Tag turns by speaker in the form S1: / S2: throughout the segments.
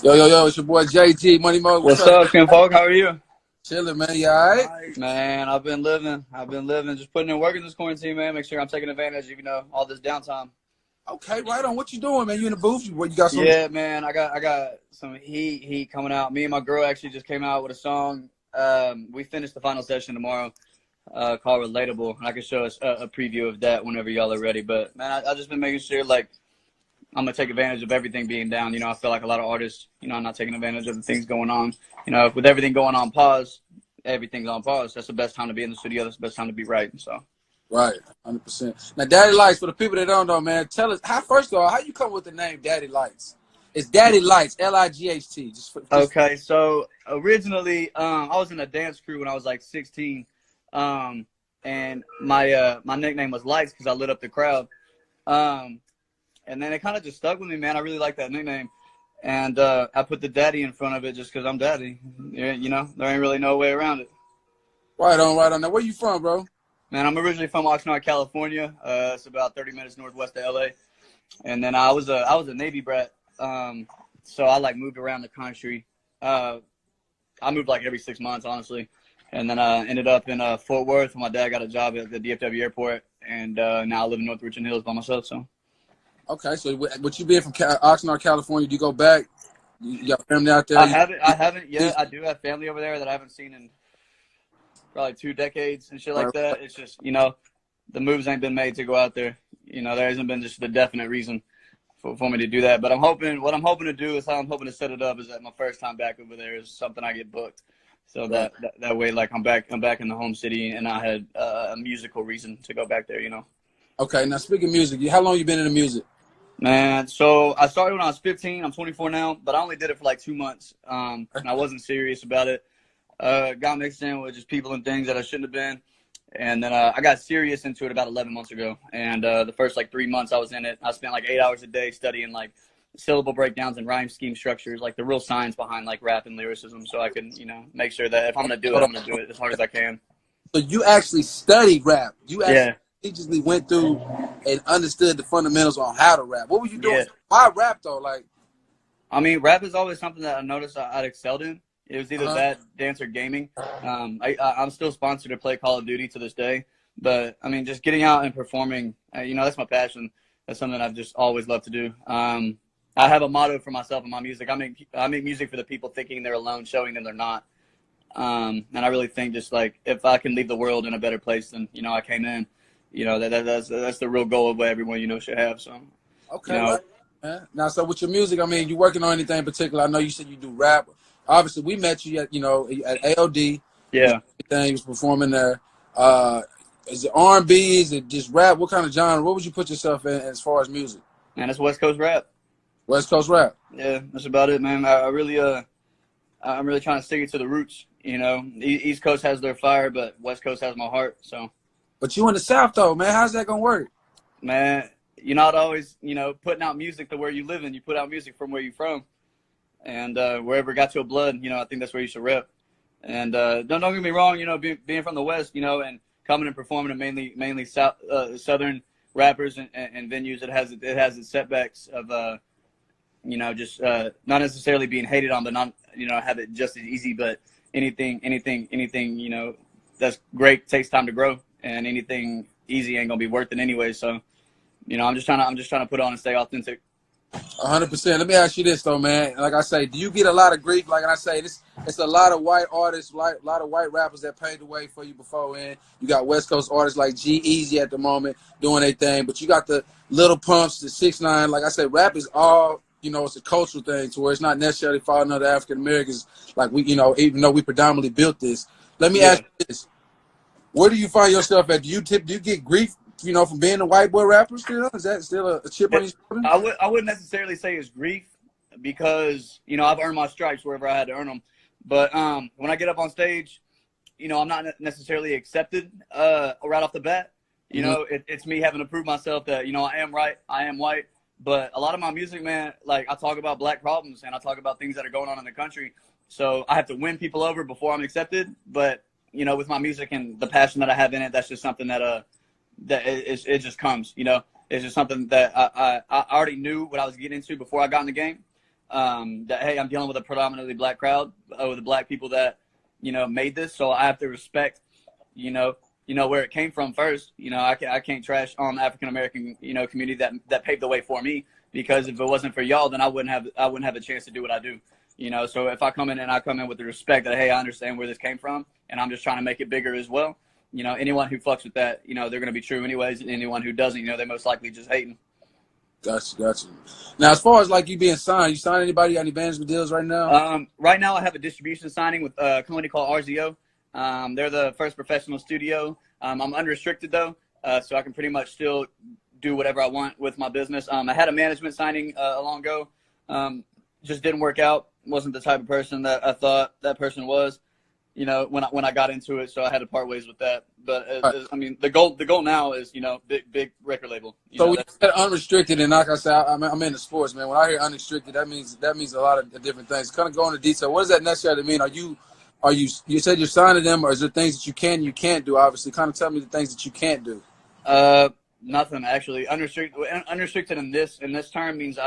S1: Yo, yo, yo, it's your boy JT, Money Mo. What's
S2: What's
S1: up?
S2: up, Ken Folk? How are you?
S1: Chilling, man. You all right?
S2: Man, I've been living. Just putting in work in this quarantine, man. Make sure I'm taking advantage of, all this downtime.
S1: Okay, right on. What you doing, man? You in the booth? You got some?
S2: Yeah, man. I got some heat coming out. Me and my girl actually just came out with a song. We finished the final session tomorrow, called Relatable, and I can show us a preview of that whenever y'all are ready. But man, I just been making sure I'm gonna take advantage of everything being down. I feel like a lot of artists, I'm not taking advantage of the things going on. With everything going on pause, everything's on pause. That's the best time to be in the studio. That's the best time to be writing. So.
S1: Right, 100%. Now, Daddy Lightz, for the people that don't know, man, tell us first of all, how you come with the name Daddy Lightz? It's Daddy Lightz, Light.
S2: Okay, so originally, I was in a dance crew when I was like 16, and my nickname was Lightz because I lit up the crowd. And then it kind of just stuck with me, man. I really like that nickname. And I put the daddy in front of it just because I'm daddy. There ain't really no way around it.
S1: Right on. Now, where you from, bro?
S2: Man, I'm originally from Oxnard, California. It's about 30 minutes northwest of LA. And then I was a Navy brat. So I moved around the country. I moved every 6 months, honestly. And then I ended up in Fort Worth. My dad got a job at the DFW airport. And now I live in North Richland Hills by myself, so.
S1: Okay, so with you being from Oxnard, California, do you go back? You got family out there?
S2: I haven't yet. I do have family over there that I haven't seen in probably 2 decades and shit like that. It's just, the moves ain't been made to go out there. There hasn't been just the definite reason for me to do that. But what I'm hoping to do is how I'm hoping to set it up is that my first time back over there is something I get booked. So that way, I'm back in the home city and I had a musical reason to go back there,
S1: Okay, now speaking of music, how long you been in the music?
S2: Man, so I started when I was 15. I'm 24 now, but I only did it for 2 months. And I wasn't serious about it. Got mixed in with just people and things that I shouldn't have been. And then I got serious into it about 11 months ago. And the first 3 months I was in it, I spent 8 hours a day studying syllable breakdowns and rhyme scheme structures, the real science behind rap and lyricism, so I can, make sure that if I'm gonna do it, I'm gonna do it as hard as I can.
S1: So you actually studied rap? You actually
S2: Yeah.
S1: Strategically went through and understood the fundamentals on how to rap. What were you doing?
S2: Yeah.
S1: Why rap though?
S2: Rap is always something that I noticed I'd excelled in. It was either that, dance, or gaming. I'm still sponsored to play Call of Duty to this day. But, just getting out and performing, that's my passion. That's something I've just always loved to do. I have a motto for myself in my music. I make music for the people thinking they're alone, showing them they're not. And I really think just, if I can leave the world in a better place than, I came in, that's the real goal of what everyone, should have. So,
S1: okay. Right. Now, so with your music, you working on anything in particular? I know you said you do rap. Obviously, we met you at AOD.
S2: Yeah.
S1: You was performing there. Is it R&B? Is it just rap? What kind of genre? What would you put yourself in as far as music?
S2: Man, it's West Coast rap.
S1: West Coast rap.
S2: Yeah, that's about it, man. I'm really trying to stick it to the roots. East Coast has their fire, but West Coast has my heart. So.
S1: But you in the South though, man. How's that gonna work?
S2: Man, you're not always, putting out music to where you live in. You put out music from where you're from. And wherever it got your blood, I think that's where you should rep. And don't get me wrong, being from the West, and coming and performing to mainly Southern rappers and venues, it has its setbacks of just not necessarily being hated on, but not have it just as easy. But anything that's great takes time to grow, and anything easy ain't gonna be worth it anyway. So I'm just trying to put on and stay authentic.
S1: 100%. Let me ask you this though, man. Like I say, do you get a lot of grief? Like I say, it's a lot of white artists, a lot of white rappers that paved the way for you before. And you got West Coast artists like G-Eazy at the moment doing their thing, but you got the Little Pumps, the 6ix9ine. Like I said, rap is all, it's a cultural thing to where it's not necessarily falling under African Americans. Like we, even though we predominantly built this. Let me ask you this: where do you find yourself at? Do you get grief? From being a white boy rapper still? Is that still a chip on your shoulder?
S2: I wouldn't necessarily say it's grief because, I've earned my stripes wherever I had to earn them. But when I get up on stage, I'm not necessarily accepted right off the bat. It's me having to prove myself that, I am right, I am white. But a lot of my music, man, I talk about black problems and I talk about things that are going on in the country. So I have to win people over before I'm accepted. But, with my music and the passion that I have in it, that's just something that it just comes, It's just something that I already knew what I was getting into before I got in the game. that, hey, I'm dealing with a predominantly black crowd, with the black people that, made this. So I have to respect, where it came from first. I can't trash on the African American, community that paved the way for me, because if it wasn't for y'all, then I wouldn't have a chance to do what I do. So if I come in with the respect that, hey, I understand where this came from, and I'm just trying to make it bigger as well. Anyone who fucks with that, they're going to be true anyways. And anyone who doesn't, they're most likely just hating.
S1: Gotcha. Now, as far as like you being signed, you signed anybody? Got any management deals right now?
S2: Right now I have a distribution signing with a company called RZO. They're the first professional studio. I'm unrestricted though, so I can pretty much still do whatever I want with my business. I had a management signing a long ago. Just didn't work out. Wasn't the type of person that I thought that person was. When I got into it, so I had to part ways with that. But I mean, the goal now is big record label.
S1: So when you said unrestricted, and like I said, I'm into sports, man. When I hear unrestricted, that means a lot of different things. Kind of go into detail. What does that necessarily mean? You said you're signing them, or is there things that you can and you can't do? Obviously, kind of tell me the things that you can't do.
S2: Nothing actually. Unrestricted in this term means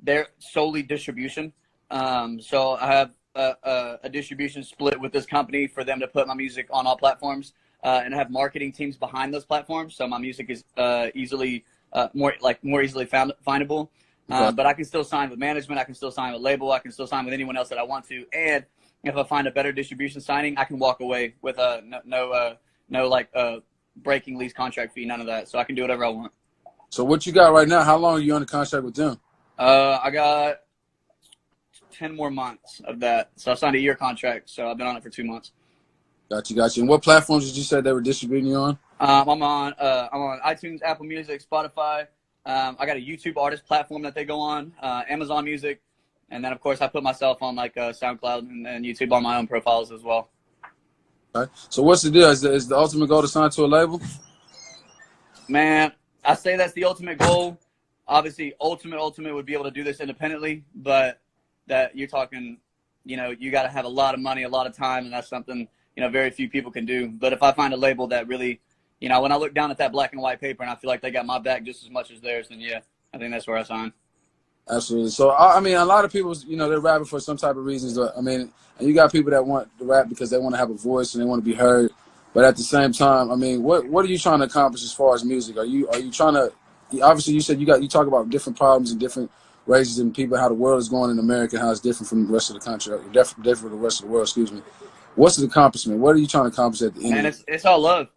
S2: they're solely distribution. So I have a distribution split with this company for them to put my music on all platforms, and have marketing teams behind those platforms. So my music is more easily findable. But I can still sign with management. I can still sign with label. I can still sign with anyone else that I want to. And if I find a better distribution signing, I can walk away with no breaking lease contract fee, none of that. So I can do whatever I want.
S1: So what you got right now? How long are you under contract with them?
S2: I got 10 more months of that. So I signed a year contract. So I've been on it for 2 months. Gotcha. And what platforms did you say they were distributing you on? I'm on iTunes, Apple Music, Spotify. I got a YouTube artist platform that they go on, Amazon Music. And then, of course, I put myself on SoundCloud and YouTube on my own profiles as well.
S1: Okay. So what's the deal? Is the ultimate goal to sign to a label?
S2: Man, I say that's the ultimate goal. Obviously, ultimate would be able to do this independently, but that you're talking, you got to have a lot of money, a lot of time, and that's something, very few people can do. But if I find a label that really, when I look down at that black and white paper and I feel like they got my back just as much as theirs, then yeah, I think that's where I sign.
S1: Absolutely. So, I mean, a lot of people, they're rapping for some type of reasons. I mean, and you got people that want to rap because they want to have a voice and they want to be heard. But at the same time, I mean, what are you trying to accomplish as far as music? Are you trying to, obviously you said you talk about different problems and different races and people, how the world is going in America, how it's different from the rest of the country, different from the rest of the world, excuse me. What's the accomplishment? What are you trying to accomplish at the end?
S2: Man, it's all love.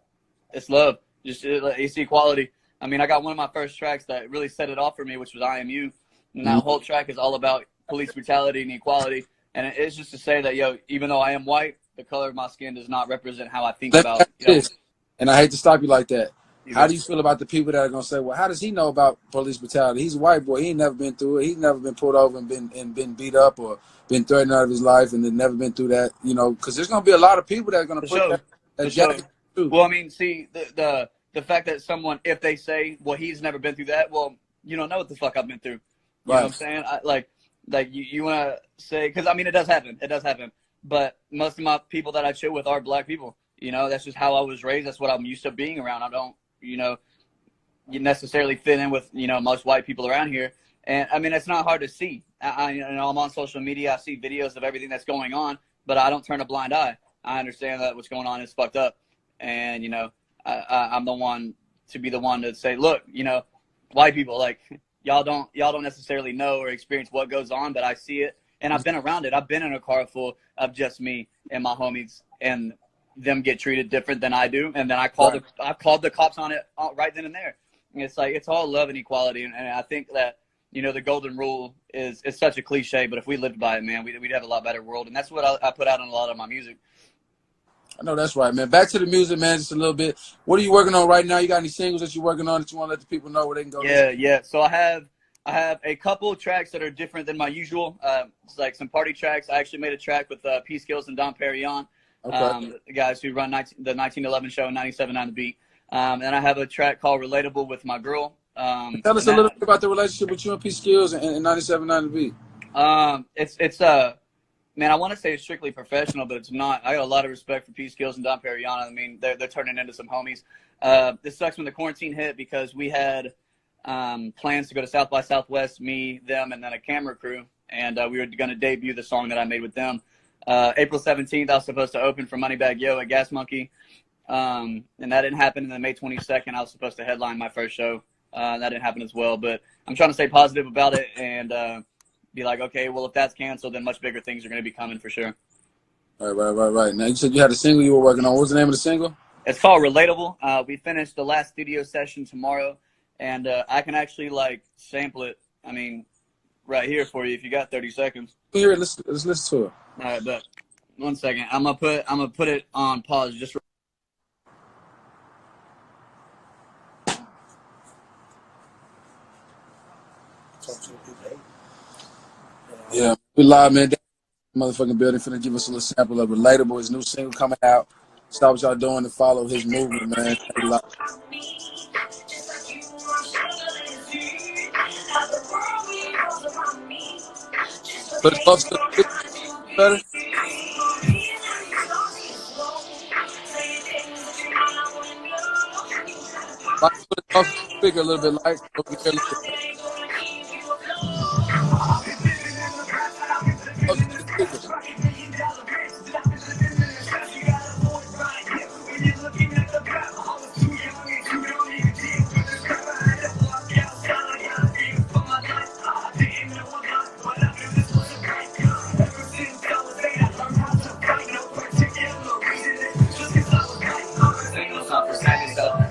S2: It's love. Just it's equality. I mean, I got one of my first tracks that really set it off for me, which was I Am You. And that whole track is all about police brutality and equality. And it's just to say that, even though I am white, the color of my skin does not represent how I think about
S1: this. And I hate to stop you like that. How do you feel about the people that are going to say, well, how does he know about police brutality? He's a white boy. He ain't never been through it. He's never been pulled over and been beat up or been threatened out of his life and then never been through that, because there's going to be a lot of people that are going to put that too.
S2: Well, I mean, see, the fact that someone, if they say, well, he's never been through that, well, you don't know what the fuck I've been through. You know what I'm saying? Like you want to say, because I mean, it does happen. It does happen. But most of my people that I chill with are black people. That's just how I was raised. That's what I'm used to being around. I don't, you necessarily fit in with, most white people around here. And I mean, it's not hard to see. I'm on social media. I see videos of everything that's going on, but I don't turn a blind eye. I understand that what's going on is fucked up. And, I'm the one to be the one to say, look, white people, like, y'all don't necessarily know or experience what goes on, but I see it, and I've been around it. I've been in a car full of just me and my homies, and them get treated different than I do, and then I called the cops on it right then and there. And it's like it's all love and equality, and I think that the golden rule is such a cliche, but if we lived by it, man, we'd have a lot better world, and that's what I put out on a lot of my music.
S1: I know that's right, man. Back to the music, man, just a little bit. What are you working on right now? You got any singles that you're working on that you want to let the people know where they can go?
S2: Yeah. So I have a couple tracks that are different than my usual. It's like some party tracks. I actually made a track with P Skills and Dom Perignon, the guys who run the 1911 show and 97.9 The Beat. And I have a track called Relatable with my girl.
S1: Tell us a little bit about the relationship with you and P Skills and 97.9 The Beat.
S2: It's man, I want to say it's strictly professional, but it's not. I got a lot of respect for P Skills and Dom Perignon. I mean, they're turning into some homies. This sucks when the quarantine hit because we had plans to go to South by Southwest, me, them, and then a camera crew. and we were going to debut the song that I made with them. April 17th, I was supposed to open for Moneybagg Yo at Gas Monkey, and that didn't happen. And then May 22nd, I was supposed to headline my first show. That didn't happen as well. But I'm trying to stay positive about it and be like, okay, well, if that's canceled, then much bigger things are going to be coming for sure.
S1: Right. Now, you said you had a single you were working on. What was the name of the single?
S2: It's called Relatable. We finished the last studio session tomorrow, and I can actually, like, sample it, I mean, right here for you if you got 30 seconds.
S1: Here, let's listen to it.
S2: All right, but 1 second. I'm gonna put it on pause just for
S1: Yeah, we live, man. Motherfucking building finna give us a little sample of Relatable, his new single coming out. Stop what y'all doing to follow his movement, man. Put it close to the better. Put it close to the speaker a little bit, like over here a little bit. Close to the speaker.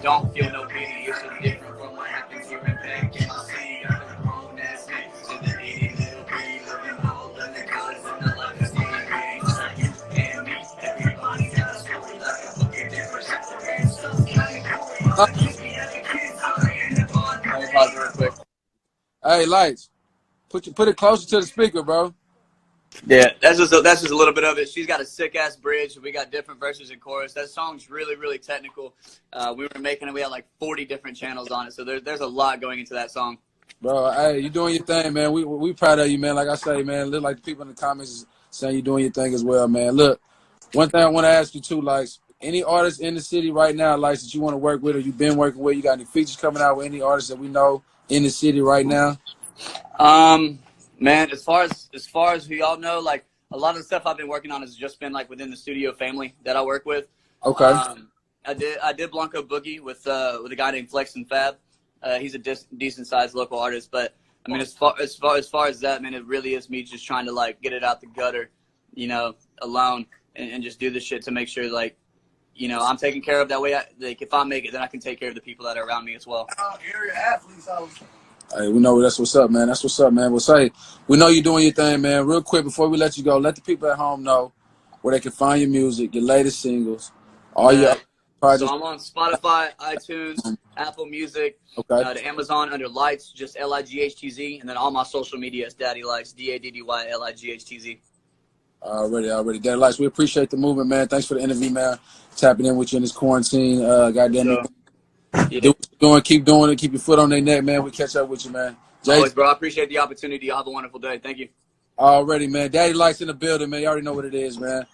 S2: Don't feel no pity, it's just different from what happens here in back in my city. I'm a grown ass man, in the 80 little breed, living all the niggas in the life of TV. Just like you and me, everybody got a story like a fucking different separate stuff. Let me pause real quick.
S1: Hey, Lightz, put it closer to the speaker, bro.
S2: Yeah, that's just a little bit of it. She's got a sick ass bridge. We got different verses and chorus. That song's really, really technical. We were making it. We had like 40 different channels on it, so there's a lot going into that song.
S1: Bro, hey, you doing your thing, man. We proud of you, man. Like I say, man, look like the people in the comments is saying you doing your thing as well, man. Look, one thing I want to ask you too, like, any artists in the city right now, like, that you want to work with or you've been working with, you got any features coming out with any artists that we know in the city right now?
S2: Man, as far as who y'all know, like, a lot of the stuff I've been working on has just been like within the studio family that I work with.
S1: Okay.
S2: I did Blanco Boogie with a guy named Flex and Fab. He's a decent sized local artist, but I mean, as far as that, man, it really is me just trying to like get it out the gutter, you know, alone and just do this shit to make sure, like, you know, I'm taken care of. That way, like, if I make it, then I can take care of the people that are around me as well.
S3: Area athletes,
S1: Hey, we know that's what's up, man. That's what's up, man. Well, say, we know you're doing your thing, man. Real quick, before we let you go, let the people at home know where they can find your music, your latest singles, all your projects.
S2: So I'm on Spotify, iTunes, Apple Music,
S1: okay.
S2: to Amazon under Lightz, just Lightz, and then all my social media is Daddy Lightz, DADDYLIGHTZ.
S1: Already. Daddy Lightz, we appreciate the movement, man. Thanks for the interview, man. Tapping in with you in this quarantine. Goddamn it.
S2: Yeah.
S1: Do what you're doing, keep doing it, keep your foot on their neck, man. We catch up with you, man.
S2: Always, bro. I appreciate the opportunity. Y'all have a wonderful day. Thank you.
S1: Already, man. Daddy Lightz in the building, man. You already know what it is, man.